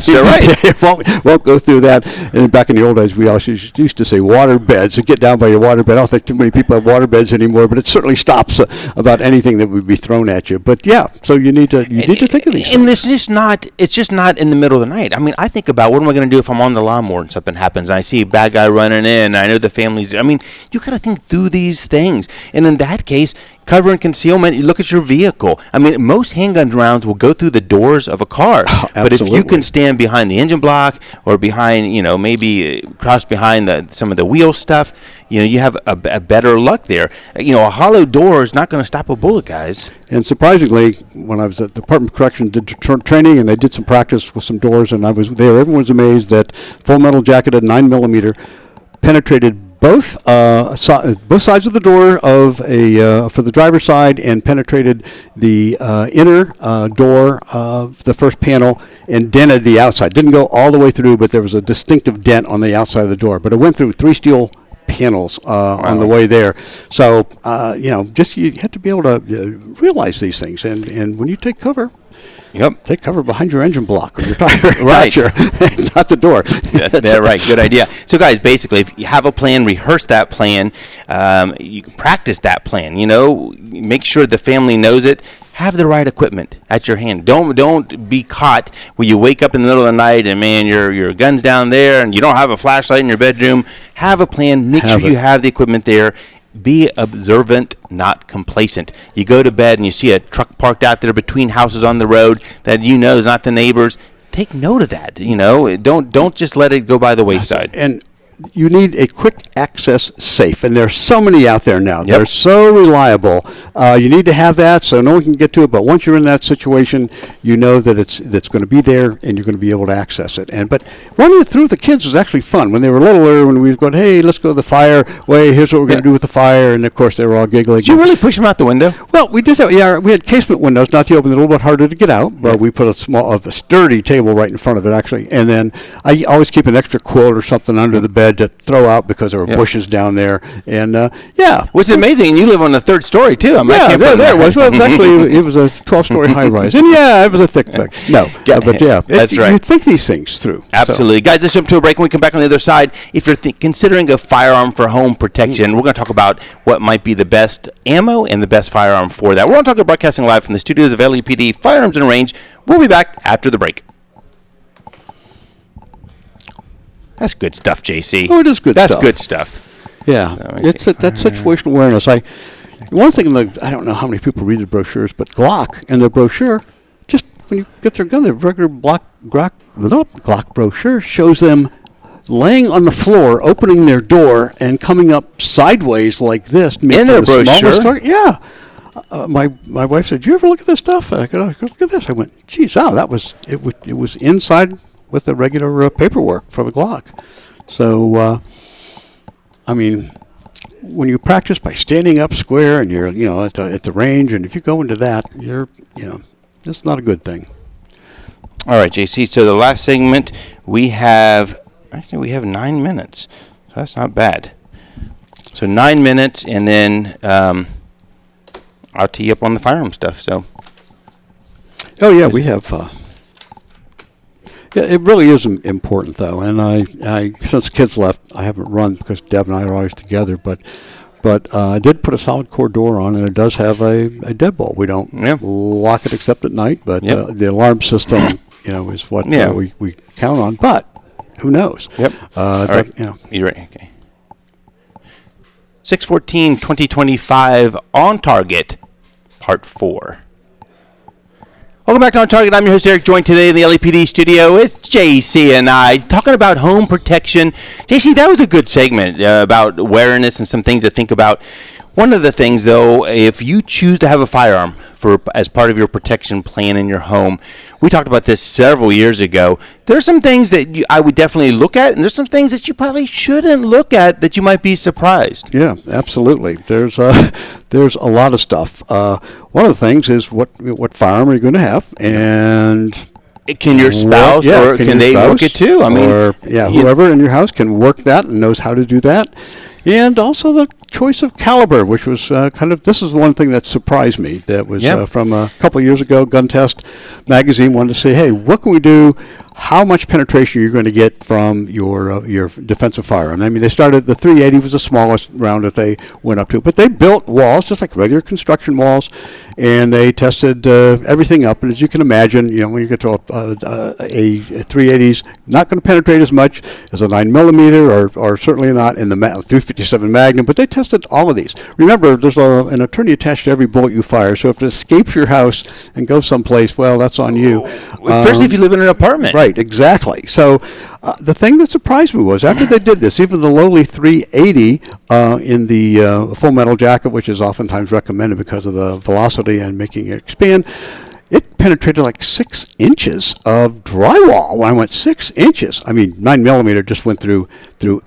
you're right. It won't go through that. And back in the old days, we also used to say water beds. So get down by your water bed. I don't think too many people have water beds anymore, but it certainly stops about anything that would be thrown at you. But yeah, so you need to think of these things. And it's just not in the middle of the night. I mean, I think about what am I going to do if I'm on the lawnmower and something happens and I see a bad guy running in. I know the family's. I mean, you got to think through these things, and in that case, cover and concealment. You look at your vehicle. I mean, most handgun rounds will go through the doors of a car, but if you can stand behind the engine block or behind, maybe cross behind some of the wheel stuff, you have a better luck there. A hollow door is not going to stop a bullet, guys. And surprisingly, when I was at the Department of Corrections, did training, and they did some practice with some doors, and I was there. Everyone was amazed that full metal jacketed 9mm penetrated both sides of the door for the driver's side, and penetrated the inner door of the first panel and dented the outside. Didn't go all the way through, but there was a distinctive dent on the outside of the door. But it went through 3 steel panels on the way there. So you have to be able to realize these things, and when you take cover. Yep. Take cover behind your engine block or your tire. Right. Not the door. Yeah, right. Good idea. So, guys, basically, if you have a plan, rehearse that plan. You can practice that plan. Make sure the family knows it. Have the right equipment at your hand. Don't be caught when you wake up in the middle of the night and, man, your gun's down there and you don't have a flashlight in your bedroom. Have a plan. Make sure you have the equipment there. Be observant, not complacent. You go to bed and you see a truck parked out there between houses on the road that is not the neighbors. Take note of that. Don't just let it go by the wayside. And you need a quick access safe, and there's so many out there now. Yep. They're so reliable. You need to have that so no one can get to it. But once you're in that situation, you know that it's going to be there, and you're going to be able to access it. But running it through with the kids was actually fun. When they were littler, when we were going, hey, let's go to the fire. Wait, here's what we're going to do with the fire. And of course, they were all giggling. Did you really push them out the window? Well, we did have. Yeah, we had casement windows, not the open. They're a little bit harder to get out, but we put a sturdy table right in front of it, actually. And then I always keep an extra quilt or something under the bed to throw out because there were bushes down there. And which is amazing. And you live on the 3rd story too. There it was. Well, actually, it was a 12-story high-rise, and it was a thick thing. No, but that's right. You think these things through. Absolutely, guys. Let's jump to a break. When we come back on the other side, if you're considering a firearm for home protection, we're going to talk about what might be the best ammo and the best firearm for that. We're on OnTarget, broadcasting live from the studios of LEPD Firearms and Range. We'll be back after the break. That's good stuff, JC. Oh, it is good stuff. That's good stuff. Yeah, that's situational awareness. One thing, I don't know how many people read the brochures, but Glock in their brochure, just when you get their gun, their regular Glock brochure shows them laying on the floor, opening their door, and coming up sideways like this. In their brochure? Yeah. My wife said, "Did you ever look at this stuff?" I go, "Look at this." I went, "Geez, that was it was inside with the regular paperwork for the Glock. So, I mean, when you practice by standing up square and you're, at the range, and if you go into that, it's not a good thing. All right, JC. So the last segment we have 9 minutes. So that's not bad. So 9 minutes, and then I'll tee up on the firearm stuff. So. Oh yeah, we have. Yeah, it really is important though, and I since the kids left, I haven't run because Deb and I are always together. But I did put a solid core door on, and it does have a deadbolt. We don't lock it except at night, but the alarm system, is what we count on. But who knows? Yep. All right. You're right. Okay. 6/14/2025 OnTarget, Part 4. Welcome back to OnTarget. I'm your host, Eric, joined today in the LAPD studio with JC and I, talking about home protection. JC, that was a good segment about awareness and some things to think about. One of the things, though, if you choose to have a firearm as part of your protection plan in your home, we talked about this several years ago. There's some things that I would definitely look at, and there's some things that you probably shouldn't look at that you might be surprised. Yeah, absolutely. There's a lot of stuff. One of the things is what firearm are you going to have, and can your spouse or can they work it too? Whoever in your house can work that and knows how to do that. And also the choice of caliber, which was this is one thing that surprised me. That was from a couple of years ago. Gun Test magazine wanted to say, hey, what can we do? How much penetration you're going to get from your defensive firearm? I mean, they started, the 380 was the smallest round that they went up to, but they built walls just like regular construction walls, and they tested everything up. And as you can imagine, when you get to a 380's, not going to penetrate as much as a 9mm or certainly not in the 357 Magnum, but they tested all of these. Remember, there's an attorney attached to every bullet you fire, so if it escapes your house and goes someplace, well, that's on you. Especially if you live in an apartment. Right, exactly. So the thing that surprised me was after they did this, even the lowly 380 in the full metal jacket, which is oftentimes recommended because of the velocity and making it expand, it penetrated like 6 inches of drywall. When I went 6 inches, I mean 9mm just went through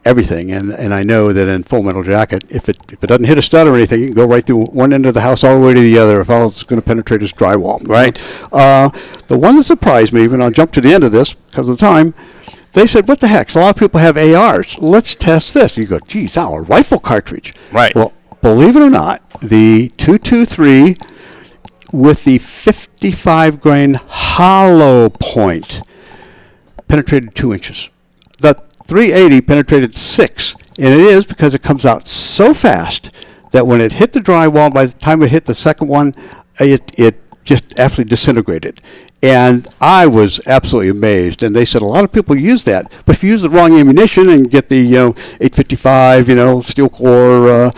everything, and I know that in full metal jacket, if it doesn't hit a stud or anything, you can go right through one end of the house all the way to the other. If all it's going to penetrate is drywall, right? The one that surprised me, and I'll jump to the end of this because of the time. They said, what the heck? So a lot of people have ARs. Let's test this. You go, geez, a rifle cartridge. Right. Well, believe it or not, the 223 with the 55 grain hollow point penetrated 2 inches. The 380 penetrated 6, and it is because it comes out so fast that when it hit the drywall, by the time it hit the second one, it just absolutely disintegrated. And I was absolutely amazed. And they said a lot of people use that, but if you use the wrong ammunition and get the 855, steel core,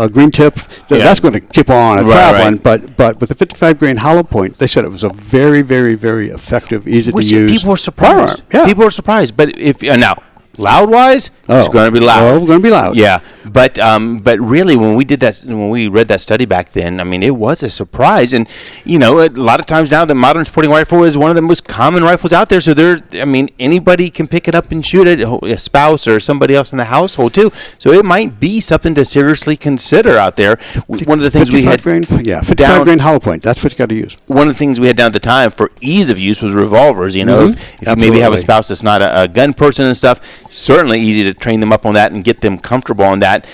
green tip, that's going to keep on traveling. Right. But with the 55 grain hollow point, they said it was a very, very, very effective, easy to use. People were surprised. Yeah. People were surprised. But if now. Loud-wise, it's going to be loud. Oh, it's going to be loud. Yeah, but really, when we read that study back then, I mean, it was a surprise. And a lot of times now, the modern sporting rifle is one of the most common rifles out there. So anybody can pick it up and shoot it, a spouse or somebody else in the household too. So it might be something to seriously consider out there. One of the things we had, 55 grain hollow point. That's what you got to use. One of the things we had down at the time for ease of use was revolvers. If you maybe have a spouse that's not a gun person and stuff. Certainly easy to train them up on that and get them comfortable on that.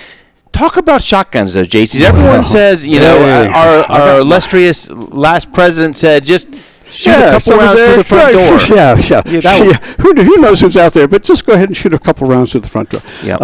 Talk about shotguns, though, JC. Everyone says, our illustrious last president said, just shoot a couple rounds through the front door. Who knows who's out there? But just go ahead and shoot a couple rounds through the front door. Yep.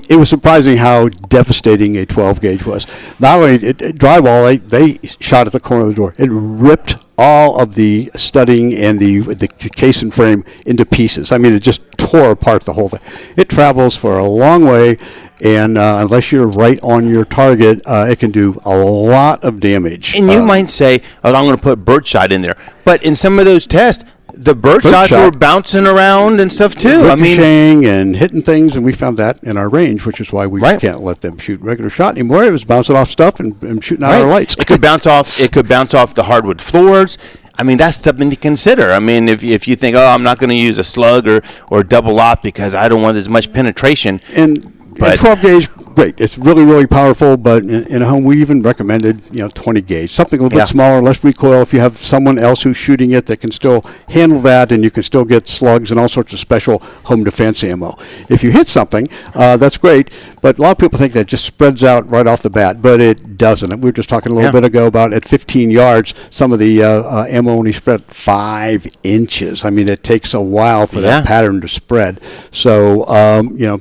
It was surprising how devastating a 12 gauge was. Not only drywall, they shot at the corner of the door. It ripped all of the studding and the case and frame into pieces. I mean, it just tore apart the whole thing. It travels for a long way, and unless you're right on your target, it can do a lot of damage. And you might say, I'm going to put birdshot in there. But in some of those tests, the bird shots were bouncing around and stuff too. Ricocheting and hitting things, and we found that in our range, which is why we can't let them shoot regular shot anymore. It was bouncing off stuff and shooting out our lights. It could bounce off. It could bounce off the hardwood floors. I mean, that's something to consider. I mean, if you think, oh, I'm not going to use a slug or double aught because I don't want as much penetration. And 12 gauge, great. It's really, really powerful. But in a home, we even recommended 20 gauge, something a little bit smaller, less recoil. If you have someone else who's shooting it that can still handle that, and you can still get slugs and all sorts of special home defense ammo. If you hit something, that's great. But a lot of people think that just spreads out right off the bat, but it doesn't. We were just talking a little bit ago about at 15 yards, some of the ammo only spread 5 inches. I mean, it takes a while for that pattern to spread. So,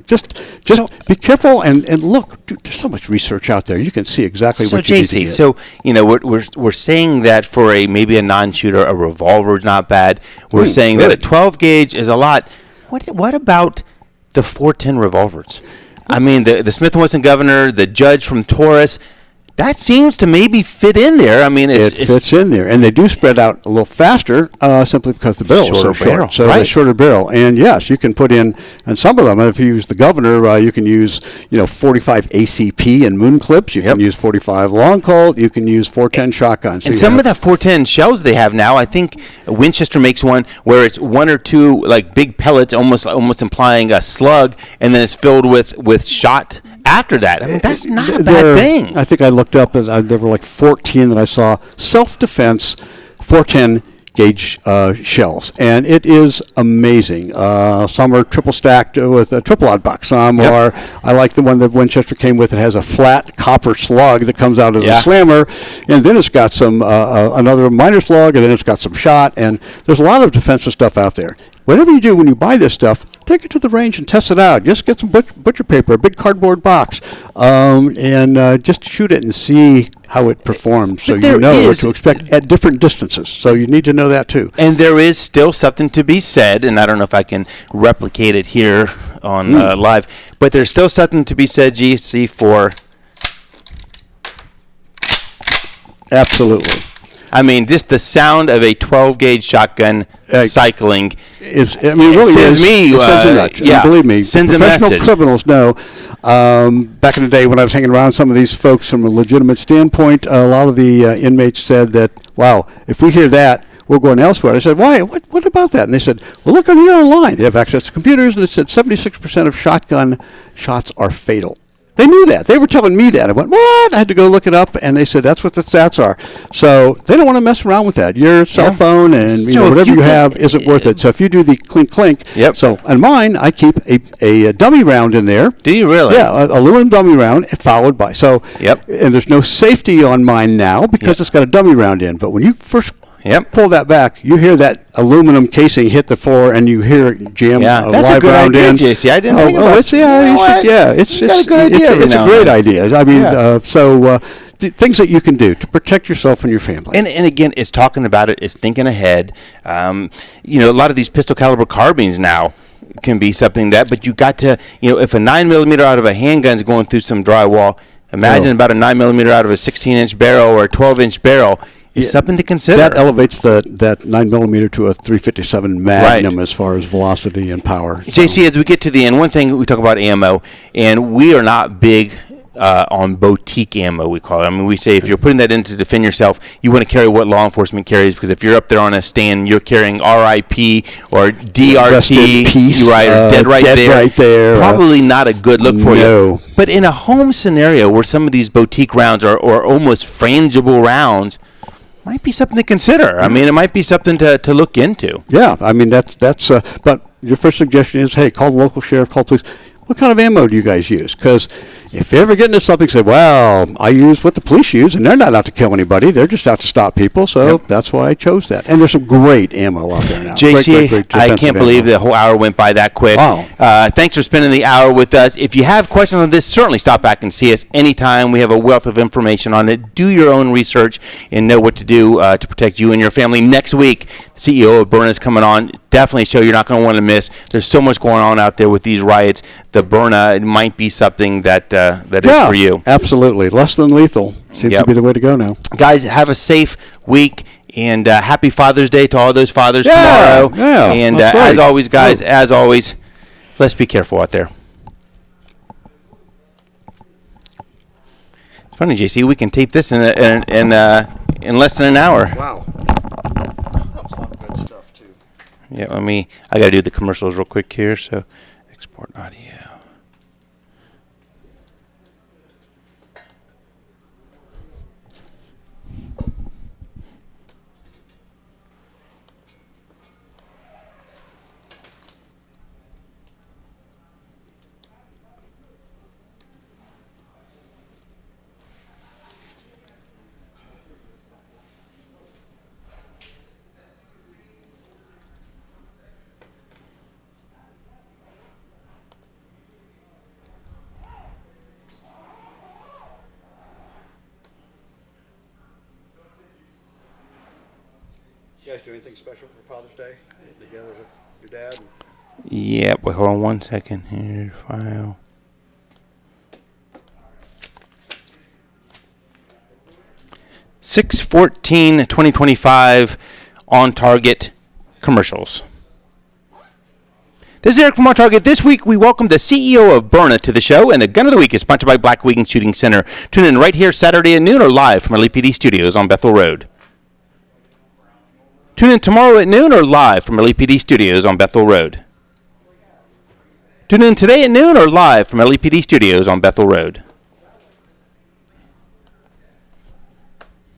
just be careful and look. Dude, there's so much research out there. You can see exactly what you need to get. So, we're saying that for maybe a non-shooter, a revolver is not bad. We're saying that a 12 gauge is a lot. What about the 410 revolvers? I mean, the Smith & Wesson Governor, the Judge from Taurus, that seems to maybe fit in there. I mean, it fits in there, and they do spread out a little faster simply because the barrel is so short. So the shorter barrel, and yes, you can put in, and some of them, if you use the Governor, you can use 45 ACP and moon clips. You can use 45 long Colt. You can use 410 shotguns. And some of that 410 shells they have now, I think Winchester makes one where it's 1 or 2 like big pellets, almost implying a slug, and then it's filled with shot. After that, I mean, that's not a bad thing. I think I looked up, there were like 14 that I saw, self-defense 410 gauge shells, and it is amazing. Some are triple stacked with a triple odd box. Some are, I like the one that Winchester came with. It has a flat copper slug that comes out as a slammer, and then it's got some another minor slug, and then it's got some shot, and there's a lot of defensive stuff out there. Whatever you do when you buy this stuff, take it to the range and test it out. Just get some butcher paper, a big cardboard box, and just shoot it and see how it performs, so you know what to expect at different distances. So you need to know that too. And there is still something to be said, and I don't know if I can replicate it here on live, but there's still something to be said, GC, for... Absolutely. I mean, just the sound of a 12-gauge shotgun cycling is, I mean, it really sends me, it sends a message. And believe me, sends professional a message. criminals know. Back in the day when I was hanging around some of these folks from a legitimate standpoint, a lot of the inmates said that, wow, if we hear that, we're going elsewhere. I said, why? What about that? And they said, well, look on your line. They have access to computers, and it said 76% of shotgun shots are fatal. They knew that. They were telling me that. I went, what? I had to go look it up, and they said that's what the stats are. So they don't want to mess around with that. Your cell phone and whatever you have isn't worth it. So if you do the clink clink, so on mine, I keep a dummy round in there. Do you really? Yeah, a aluminum dummy round followed by. So and there's no safety on mine now because it's got a dummy round in. But when you first pull that back, you hear that aluminum casing hit the floor, and you hear it jam a live round in. That's a good idea, JC. I didn't think about it. It's a great idea. I mean, things that you can do to protect yourself and your family. And again, it's talking about it. It's thinking ahead. A lot of these pistol caliber carbines now can be something but you got to, if a 9mm out of a handgun is going through some drywall, imagine about a 9mm out of a 16-inch barrel or a 12-inch barrel. It's something to consider. That elevates that 9mm to a 357 Magnum as far as velocity and power. So. JC, as we get to the end, one thing we talk about ammo, and we are not big on boutique ammo, we call it. I mean, we say if you're putting that in to defend yourself, you want to carry what law enforcement carries, because if you're up there on a stand, you're carrying RIP or DRT, peace, or dead right there. Probably not a good look for you. But in a home scenario where some of these boutique rounds are almost frangible rounds, might be something to consider. I mean, it might be something to look into. Yeah, I mean, that's but your first suggestion is, hey, call the local sheriff, call police. What kind of ammo do you guys use? Because if you ever get into something, say, well, I use what the police use, and they're not out to kill anybody. They're just out to stop people, so that's why I chose that. And there's some great ammo out there now. JC, great I can't believe the whole hour went by that quick. Wow. Thanks for spending the hour with us. If you have questions on this, certainly stop back and see us anytime. We have a wealth of information on it. Do your own research and know what to do to protect you and your family. Next week, the CEO of Byrna is coming on. Definitely a show you're not going to want to miss. There's so much going on out there with these riots. The Byrna might be something that is for you. Absolutely. Less than lethal seems to be the way to go now. Guys, have a safe week, and happy Father's Day to all those fathers tomorrow. Yeah, and as always, guys, let's be careful out there. It's funny, JC, we can tape this in less than an hour. Wow. Yeah, I got to do the commercials real quick here. So, export audio. You guys do anything special for Father's Day? Together with your dad? Yep. Wait, hold on 1 second here. File. (6/14/2025) OnTarget commercials. This is Eric from OnTarget. This week, we welcome the CEO of Byrna to the show, and the Gun of the Week is sponsored by Black Wing Shooting Center. Tune in right here Saturday at noon or live from our LPD studios on Bethel Road. Tune in tomorrow at noon or live from our LPD studios on Bethel Road. Tune in today at noon or live from LPD studios on Bethel Road.